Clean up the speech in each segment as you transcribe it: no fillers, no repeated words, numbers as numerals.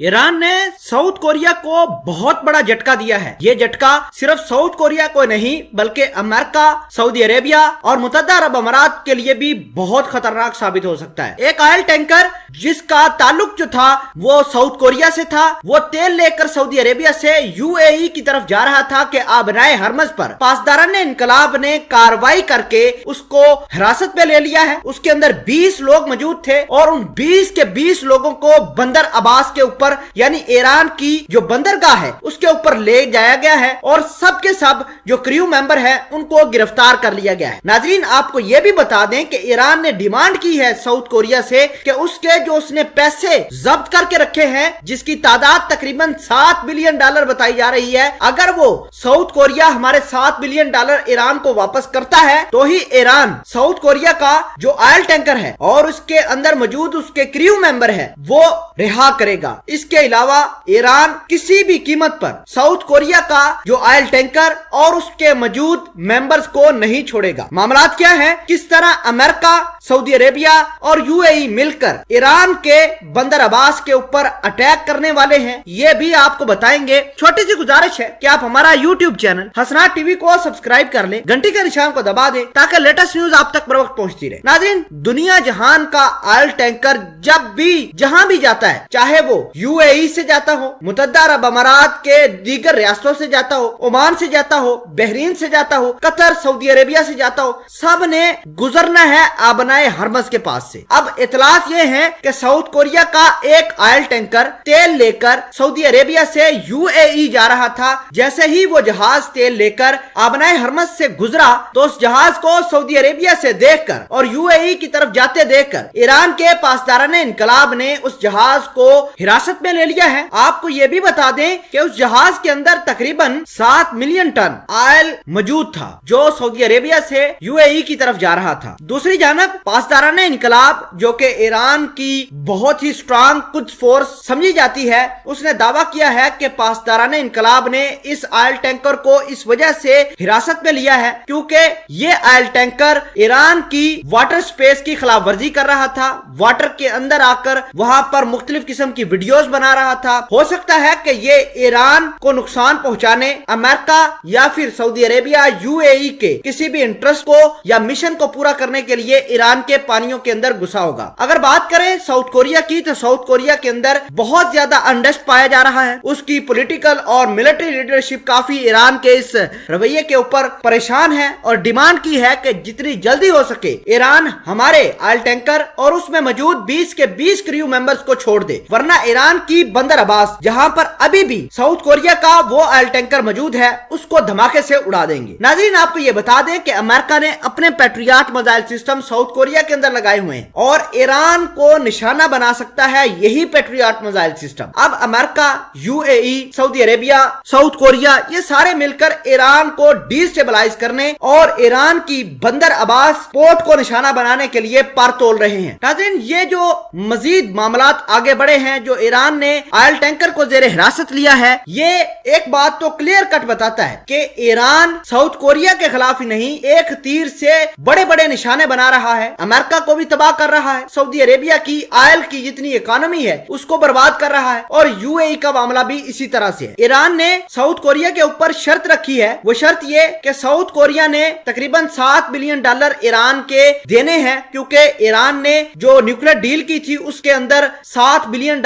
Iran ने south Korea को बहुत बड़ा झटका दिया है। ये झटका सिर्फ साउथ कोरिया को नहीं बल्कि अमेरिका, सऊदी अरेबिया और मुत्तहदा अरब अमारात के लिए भी बहुत खतरनाक साबित हो सकता है। एक ऑयल टैंकर जिसका ताल्लुक जो था वो साउथ कोरिया से था, वो तेल लेकर सऊदी अरेबिया से यूएई की तरफ जा रहा था कि आबनाए हरमज पर पासदारान इनकलाब ने कार्रवाई करके उसको हिरासत में ले लिया है। उसके अंदर 20 लोग मौजूद थे और उन 20 के 20 लोगों को बंदर अब्बास के ऊपर यानी ईरान की जो बंदरगाह है उसके ऊपर ले जाया गया है और सब के सब जो क्रू मेंबर है उनको गिरफ्तार कर लिया गया है। नाजरीन, आपको यह भी बता दें कि ईरान ने डिमांड की है साउथ कोरिया से कि उसके जो उसने पैसे जब्त करके रखे हैं जिसकी तादाद तकरीबन $7 बिलियन बताई जा रही है, अगर वो साउथ कोरिया हमारे $7 बिलियन ईरान को वापस करता है तो ही ईरान साउथ कोरिया का जो ऑयल टैंकर है और उसके अंदर मौजूद उसके क्रू मेंबर है वो रिहा करेगा। इसके अलावा ईरान किसी भी कीमत पर साउथ कोरिया का जो ऑयल टैंकर और उसके मौजूद मेंबर्स को नहीं छोड़ेगा। मामलात क्या है, किस तरह अमेरिका, सऊदी अरेबिया और यूएई मिलकर ईरान के बंदर अब्बास के ऊपर अटैक करने वाले हैं, ये भी आपको बताएंगे। छोटी सी गुजारिश है कि आप हमारा यूट्यूब चैनल हसनात टीवी को सब्सक्राइब कर लें, घंटी के निशान को दबा दें ताकि लेटेस्ट न्यूज आप तक बर वक्त पहुंचती रहे। नाज़रीन, दुनिया जहान का ऑयल टैंकर जब भी जहां भी जाता है, चाहे वो यूएई से जाता हो, मुत्तहदा अरब अमारात के दीगर रियासतों से जाता हो, ओमान से जाता हो, बहरीन से जाता हो, कतर, सऊदी अरेबिया से जाता हो, सब ने गुजरना है आबनाए हरमज के पास से। अब इतलात ये है कि साउथ कोरिया का एक ऑयल टैंकर तेल लेकर सऊदी अरेबिया से यूएई जा रहा था। जैसे ही वो जहाज तेल लेकर आबनाए हरमज से गुजरा तो उस जहाज को सऊदी अरेबिया से देखकर और यूएई की तरफ जाते देखकर ईरान के पासदारान इनकलाब ने उस जहाज को हिरासत में ले लिया है। आपको ये भी बता दें कि उस जहाज के अंदर तकरीबन 7 मिलियन टन ऑयल मौजूद था जो सऊदी अरेबिया से यूएई की तरफ जा रहा था। दूसरी जानब पासदारान इनकलाब जो कि ईरान की बहुत ही स्ट्रांग कुछ फोर्स समझी जाती है, उसने दावा किया है कि पासदारान इनकलाब ने इस ऑयल टैंकर को इस वजह से हिरासत में लिया है क्योंकि ये ऑयल टैंकर ईरान की वाटर स्पेस की खिलाफ वर्जी कर रहा था। वाटर के अंदर आकर वहां पर मुख्तलिफ किस्म की वीडियोस बना रहा था। हो सकता है कि ये ईरान को नुकसान पहुंचाने अमेरिका या फिर सऊदी अरेबिया, यूएई के किसी भी इंटरेस्ट को या मिशन को पूरा करने के लिए ईरान के पानियों के अंदर घुसा होगा। अगर बात करें साउथ कोरिया की तो साउथ कोरिया के अंदर बहुत ज्यादा अनरेस्ट पाया जा रहा है। उसकी पॉलिटिकल और मिलिट्री लीडरशिप काफी ईरान के इस रवैये के ऊपर परेशान है और डिमांड की है कि जितनी जल्दी हो सके ईरान हमारे ऑयल टैंकर और उसमें मौजूद 20 के 20 क्रू मेंबर्स को छोड़ दे, वरना ईरान की बंदर अब्बास जहां पर अभी भी साउथ कोरिया का वो ऑयल टैंकर मौजूद है उसको धमाके से उड़ा देंगे। नाज़रीन, आपको ये बता दें कि अमेरिका ने अपने patriot missile system south Korea के अंदर लगाए हुए हैं और ईरान को निशाना बना सकता है यही पैट्रियट मिसाइल सिस्टम। अब America, UAE, Saudi Arabia, south Korea ये सारे मिलकर ईरान को डिस्टेबलाइज करने और ईरान की बंदर अब्बास पोर्ट को निशाना बनाने के लिए पर तोल रहे हैं। नाज़रीन, ये जो मजीद मामलात आगे बढ़े हैं, जो ईरान ने ऑयल टैंकर को जेरे हिरासत लिया है, ये एक बात तो क्लियर कट बताता है कि ईरान साउथ कोरिया के खिलाफ ही नहीं एक तीर से बड़े बड़े निशाने बना रहा है। अमेरिका को भी तबाह कर रहा है, सऊदी अरेबिया की ऑयल की जितनी इकोनॉमी है उसको बर्बाद कर रहा है और यूएई का मामला भी इसी तरह से है। ईरान ने साउथ कोरिया के ऊपर शर्त रखी है, वो शर्त ये कि साउथ कोरिया ने तकरीबन $7 बिलियन ईरान के देने हैं क्योंकि ईरान ने जो न्यूक्लियर डील की थी उसके अंदर $7 billion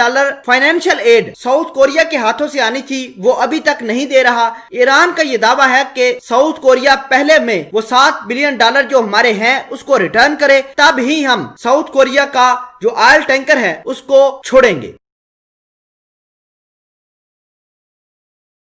financial aid south Korea के हाथों से आनी थी, वो अभी तक नहीं दे रहा। ईरान का ये दावा है कि साउथ कोरिया पहले में वो $7 बिलियन जो हमारे हैं उसको रिटर्न करे, तब ही हम साउथ कोरिया का जो ऑयल टैंकर है उसको छोड़ेंगे।